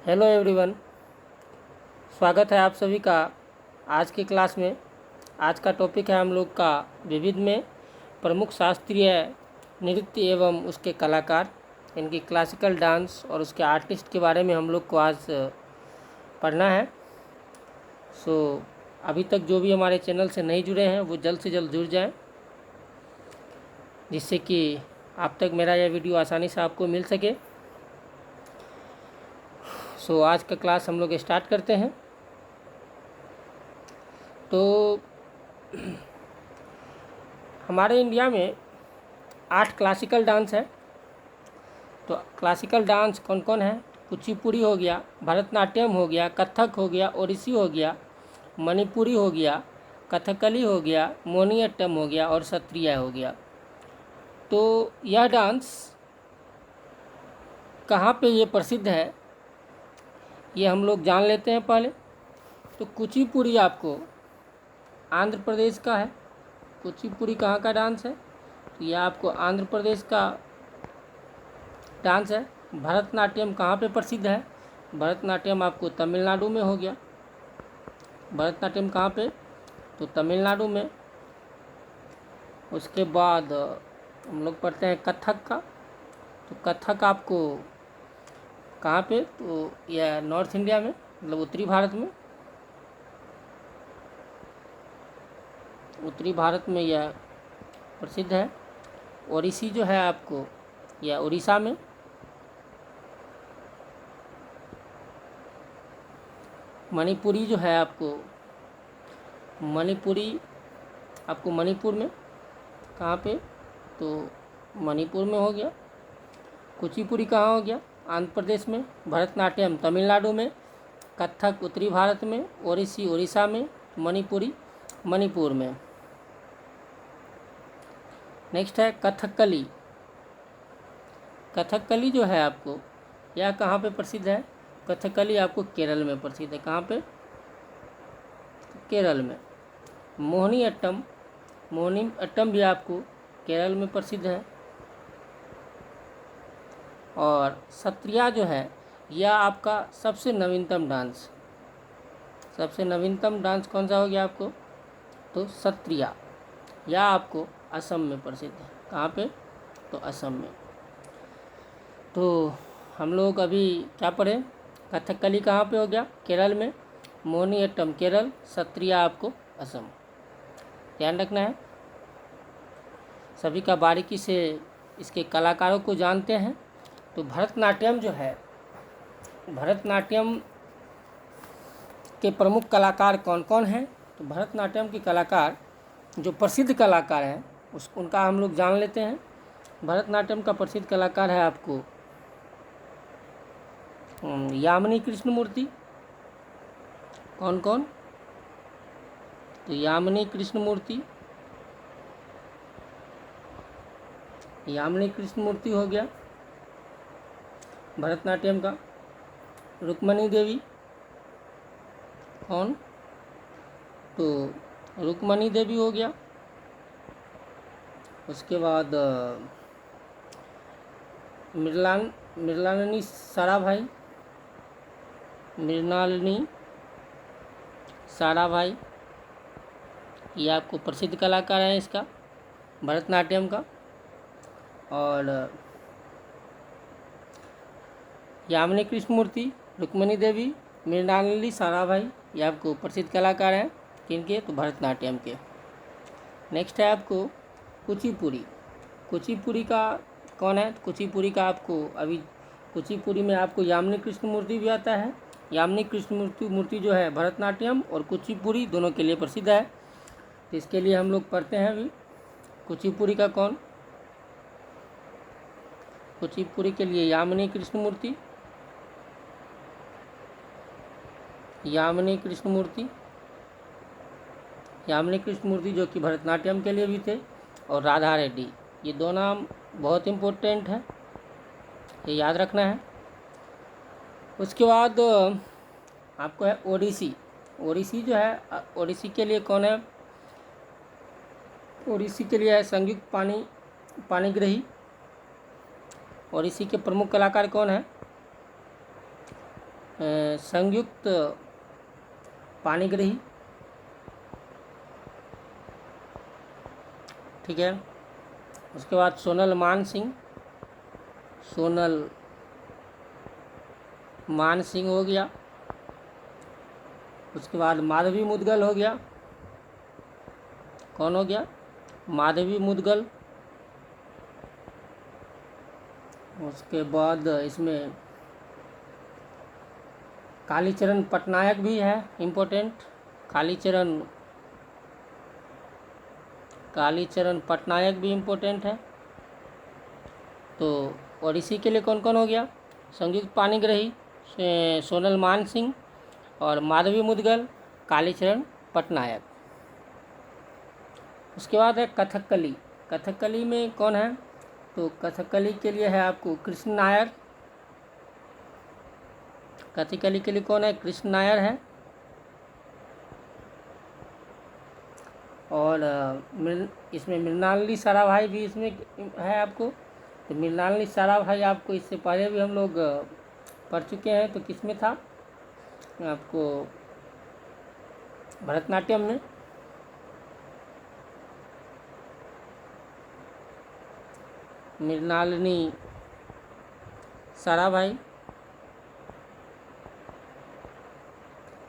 Hello everyone, स्वागत है आप सभी का आज की क्लास में। आज का टॉपिक है हम लोग का विविध में प्रमुख शास्त्रीय नृत्य एवं उसके कलाकार, इनकी क्लासिकल डांस और उसके आर्टिस्ट के बारे में हम लोग को आज पढ़ना है। अभी तक जो भी हमारे चैनल से नहीं जुड़े हैं वो जल्द से जल्द जुड़ जाएं, जिससे कि आप तक मेरा यह वीडियो आसानी से आपको मिल सके। आज का क्लास हम लोग स्टार्ट करते हैं। तो हमारे इंडिया में 8 क्लासिकल डांस है। तो क्लासिकल डांस कौन कौन है? कुचिपुड़ी हो गया, भरतनाट्यम हो गया, कथक हो गया, ओडिसी हो गया, मणिपुरी हो गया, कथकली हो गया, मोहिनीअट्टम हो गया और सत्रिया हो गया। तो यह डांस कहाँ पे ये प्रसिद्ध है ये हम लोग जान लेते हैं पहले। तो कुचिपुड़ी आपको आंध्र प्रदेश का है। कुचिपुड़ी कहाँ का डांस है? तो यह आपको आंध्र प्रदेश का डांस है। भरतनाट्यम कहाँ पे प्रसिद्ध है? भरतनाट्यम आपको तमिलनाडु में हो गया। भरतनाट्यम कहाँ पे? तो तमिलनाडु में। उसके बाद हम लोग पढ़ते हैं कथक का। तो कथक आपको कहाँ पे? तो यह नॉर्थ इंडिया में, मतलब उत्तरी भारत में। उत्तरी भारत में यह प्रसिद्ध है। ओडिसी जो है आपको यह उड़ीसा में। मणिपुरी जो है आपको मणिपुर में। कहाँ पे? तो मणिपुर में हो गया। कुचिपुड़ी कहाँ हो गया? आंध्र प्रदेश में। भरतनाट्यम तमिलनाडु में। कथक उत्तरी भारत में। ओडिसी उड़ीसा में। मणिपुरी मणिपुर में। नेक्स्ट है कथकली। कथकली जो है आपको यह कहाँ पे प्रसिद्ध है? कथकली आपको केरल में प्रसिद्ध है। कहाँ पे? केरल में। मोहिनीअट्टम भी आपको केरल में प्रसिद्ध है। और सत्रिया जो है यह आपका सबसे नवीनतम डांस कौन सा हो गया आपको? तो सत्रिया। यह आपको असम में प्रसिद्ध है। कहाँ पे? तो असम में। तो हम लोग अभी क्या पढ़े? कथकली कहाँ पे हो गया? केरल में। मोहिनीअट्टम केरल, सत्रिया आपको असम। ध्यान रखना है। सभी का बारीकी से इसके कलाकारों को जानते हैं। तो भरतनाट्यम जो है, भरतनाट्यम के प्रमुख कलाकार कौन कौन हैं? तो भरतनाट्यम के कलाकार जो प्रसिद्ध कलाकार हैं उनका हम लोग जान लेते हैं। भरतनाट्यम का प्रसिद्ध कलाकार है आपको यामिनी कृष्णमूर्ति। कौन कौन? तो यामिनी कृष्णमूर्ति हो गया भरतनाट्यम का। रुक्मणी देवी। कौन? तो रुक्मणी देवी हो गया। उसके बाद मृणालिनी साराभाई, ये आपको प्रसिद्ध कलाकार है इसका भरतनाट्यम का। और यामिनी कृष्णमूर्ति, रुक्मणी देवी, मृणालिनी साराभाई, ये आपको प्रसिद्ध कलाकार हैं। किनके? तो भरतनाट्यम के। नेक्स्ट है आपको कुचिपुड़ी। कुचिपुड़ी का कौन है? कुचिपुड़ी का आपको कुचिपुड़ी में आपको यामिनी कृष्णमूर्ति भी आता है। यामिनी कृष्णमूर्ति जो है भरतनाट्यम और कुचिपुड़ी दोनों के लिए प्रसिद्ध है। तो इसके लिए हम लोग पढ़ते हैं अभी कुचिपुड़ी का कौन? कुचिपुड़ी के लिए यामिनी कृष्णमूर्ति जो कि भरतनाट्यम के लिए भी थे, और राधा रेड्डी। ये दो नाम बहुत इम्पोर्टेंट है, ये याद रखना है। उसके बाद आपको है ओडिसी। ओडिसी जो है, ओडिसी के लिए कौन है? ओडिसी के लिए है संयुक्त पाणिग्राही। और इसी के प्रमुख कलाकार कौन है? संयुक्त पाणिग्रही, ठीक है। उसके बाद सोनल मान सिंह, सोनल मान सिंह हो गया। उसके बाद माधवी मुदगल हो गया। कौन हो गया? माधवी मुदगल। उसके बाद इसमें कालीचरण पटनायक भी है इम्पोर्टेंट। कालीचरण पटनायक भी इम्पोर्टेंट है। तो और इसी के लिए कौन कौन हो गया? संयुक्त पाणिग्रही सोनल मान सिंह और माधवी मुदगल, कालीचरण पटनायक। उसके बाद है कथकली। कथकली में कौन है? तो कथकली के लिए है आपको कृष्ण नायर। कथकली के लिए कौन है? कृष्ण नायर है। और इसमें मृणालिनी साराभाई भी इसमें है आपको। तो मृणालिनी साराभाई आपको इससे पहले भी हम लोग पढ़ चुके हैं। तो किस में था आपको? भरतनाट्यम में। मृणालिनी साराभाई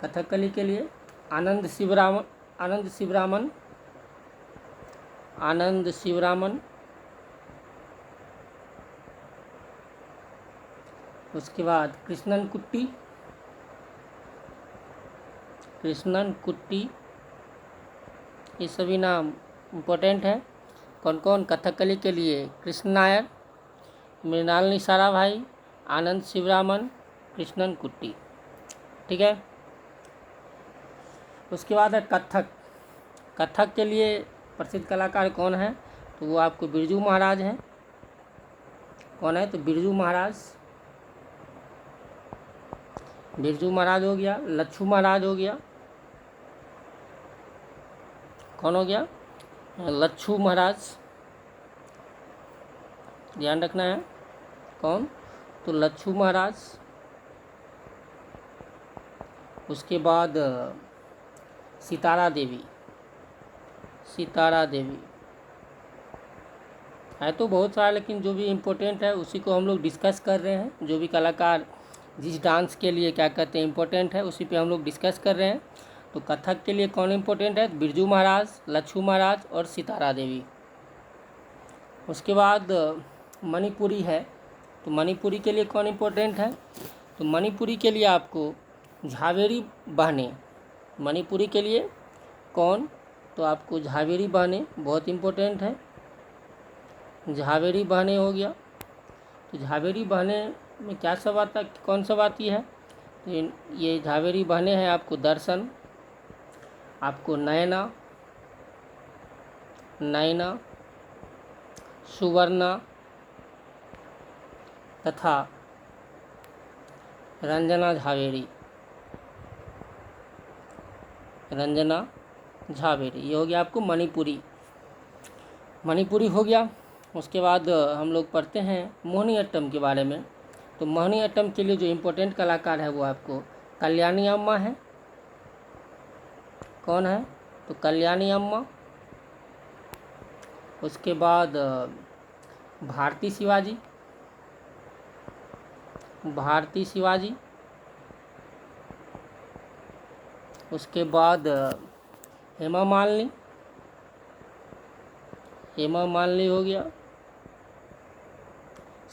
कथकली के लिए। आनंद शिवरामन। उसके बाद कृष्णन कुट्टी। ये सभी नाम इम्पोर्टेंट है। कौन कौन? कथकली के लिए कृष्ण नायर, मृणालिनी साराभाई, आनंद शिवरामन, कृष्णन कुट्टी, ठीक है। उसके बाद है कथक। कथक के लिए प्रसिद्ध कलाकार कौन है? तो वो आपको बिरजू महाराज हैं। कौन है? तो बिरजू महाराज हो गया। लच्छू महाराज हो गया। कौन हो गया? लच्छू महाराज, ध्यान रखना है। कौन? तो लच्छू महाराज। उसके बाद सितारा देवी है। तो बहुत सारा, लेकिन जो भी इम्पोर्टेंट है उसी को हम लोग डिस्कस कर रहे हैं। जो भी कलाकार जिस डांस के लिए क्या कहते हैं इम्पोर्टेंट है, उसी पे हम लोग डिस्कस कर रहे हैं। तो कथक के लिए कौन इम्पोर्टेंट है? बिरजू महाराज, लच्छू महाराज और सितारा देवी। उसके बाद मणिपुरी है। तो मणिपुरी के लिए कौन इम्पोर्टेंट है? तो मणिपुरी के लिए आपको झावेरी बहनें। मणिपुरी के लिए कौन? तो आपको झावेरी बहनें बहुत इम्पोर्टेंट है। झावेरी बहनें हो गया। तो झावेरी बहनें में क्या सब आता, कौन सब आती है? तो ये झावेरी बहनें हैं आपको दर्शन, आपको नयना, सुवर्णा तथा रंजना झावेरी। ये हो गया आपको मणिपुरी हो गया। उसके बाद हम लोग पढ़ते हैं मोहिनीअट्टम के बारे में। तो मोहिनीअट्टम के लिए जो इम्पोर्टेंट कलाकार है वो आपको कल्याणी अम्मा है। कौन है? तो कल्याणी अम्मा। उसके बाद भारती शिवाजी। उसके बाद हेमा मालिनी हो गया।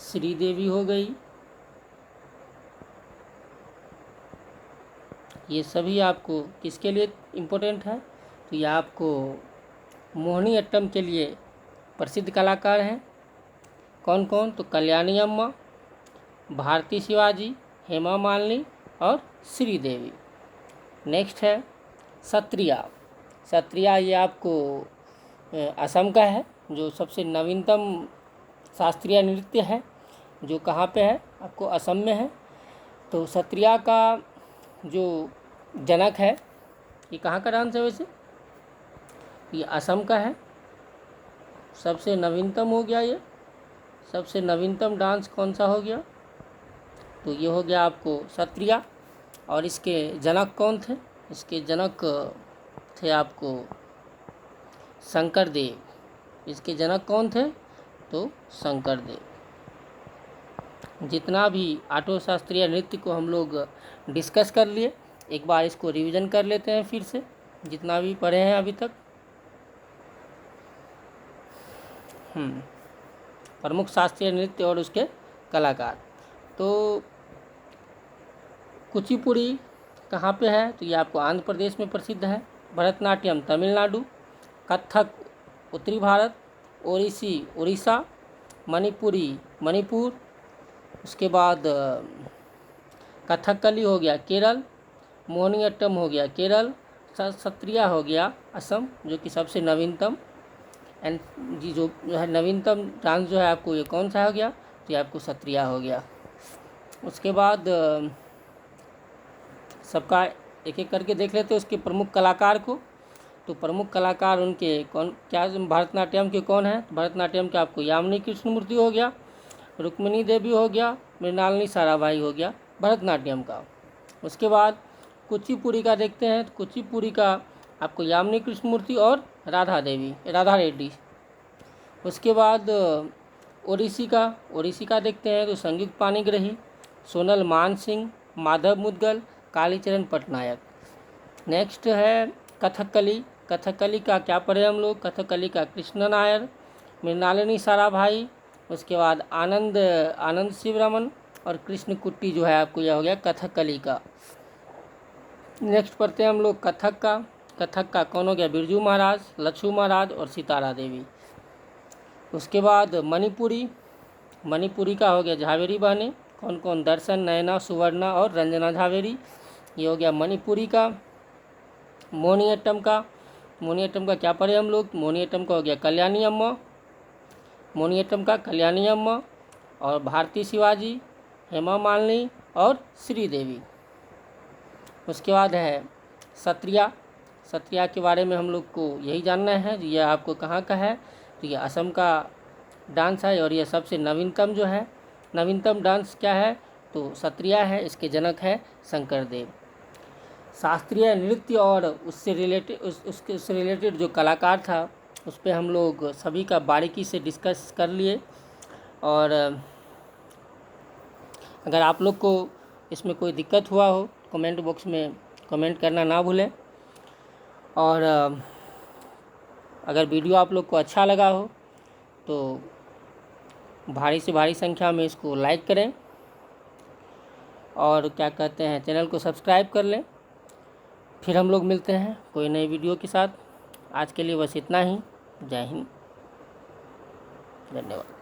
श्रीदेवी हो गई। ये सभी आपको किसके लिए इम्पोर्टेंट है? तो ये आपको मोहिनीअट्टम के लिए प्रसिद्ध कलाकार हैं। कौन कौन? तो कल्याणी अम्मा, भारती शिवाजी, हेमा मालिनी और श्रीदेवी। नेक्स्ट है सत्रिया। ये आपको असम का है, जो सबसे नवीनतम शास्त्रीय नृत्य है, जो कहाँ पे है? आपको असम में है। तो सत्रिया का जो जनक है, ये कहाँ का डांस है वैसे? ये असम का है। सबसे नवीनतम हो गया ये। सबसे नवीनतम डांस कौन सा हो गया? तो ये हो गया आपको सत्रिया। और इसके जनक कौन थे? इसके जनक थे आपको शंकर देव। इसके जनक कौन थे? तो शंकर देव। जितना भी आठों शास्त्रीय नृत्य को हम लोग डिस्कस कर लिए, एक बार इसको रिवीजन कर लेते हैं फिर से, जितना भी पढ़े हैं अभी तक। प्रमुख शास्त्रीय नृत्य और उसके कलाकार। तो कुचिपुड़ी कहाँ पे है? तो ये आपको आंध्र प्रदेश में प्रसिद्ध है। भरतनाट्यम तमिलनाडु, कथक उत्तरी भारत, ओडिसी उड़ीसा, मणिपुरी मणिपुर, उसके बाद कथकली हो गया केरल, मोहिनीअट्टम हो गया केरल, सत्रिया हो गया असम, जो कि सबसे नवीनतम एंड जी जो है नवीनतम डांस जो है आपको ये कौन सा हो गया? तो ये आपको सत्रिया हो गया। उसके बाद सबका एक एक करके देख लेते हैं उसके प्रमुख कलाकार को। तो प्रमुख कलाकार उनके कौन क्या भरतनाट्यम के कौन है? भरतनाट्यम के आपको यामिनी कृष्णमूर्ति हो गया, रुक्मिणी देवी हो गया, मृणालिनी साराभाई हो गया भरतनाट्यम का। उसके बाद कुचिपुड़ी का देखते हैं। तो कुचिपुड़ी का आपको यामिनी कृष्णमूर्ति और राधा रेड्डी। उसके बाद ओडिसी का देखते हैं। तो संगीत पाणिग्राही, सोनल मानसिंह, माधव मुद्गल, कालीचरण पटनायक। नेक्स्ट है कथकली का क्या पढ़े हम लोग? कथकली का कृष्ण नायर, मृणालिनी साराभाई, उसके बाद आनंद शिवरमन और कृष्ण कुट्टी जो है आपको यह हो गया कथकली का। नेक्स्ट पढ़ते हैं हम लोग कथक का कौन हो गया? बिरजू महाराज, लच्छू महाराज और सितारा देवी। उसके बाद मणिपुरी का हो गया झावेरी बहने। कौन कौन? दर्शन, नयना, सुवर्णा और रंजना झावेरी, ये हो गया मणिपुरी का। मोहिनीअट्टम का क्या पढ़े हम लोग? मोहिनीअट्टम का हो गया कल्याणी अम्मा और भारती शिवाजी, हेमा मालिनी और श्रीदेवी। उसके बाद है सत्रिया के बारे में हम लोग को यही जानना है। यह आपको कहाँ का है? तो यह असम का डांस है और यह सबसे नवीनतम डांस क्या है? तो सत्रिया है। इसके जनक है शंकर देव। शास्त्रीय नृत्य और उससे रिलेटेड जो कलाकार था उस पर हम लोग सभी का बारीकी से डिस्कस कर लिए। और अगर आप लोग को इसमें कोई दिक्कत हुआ हो कमेंट बॉक्स में कमेंट करना ना भूलें। और अगर वीडियो आप लोग को अच्छा लगा हो तो भारी से भारी संख्या में इसको लाइक करें और क्या कहते हैं चैनल को सब्सक्राइब कर लें। फिर हम लोग मिलते हैं कोई नई वीडियो के साथ। आज के लिए बस इतना ही। जय हिंद, धन्यवाद।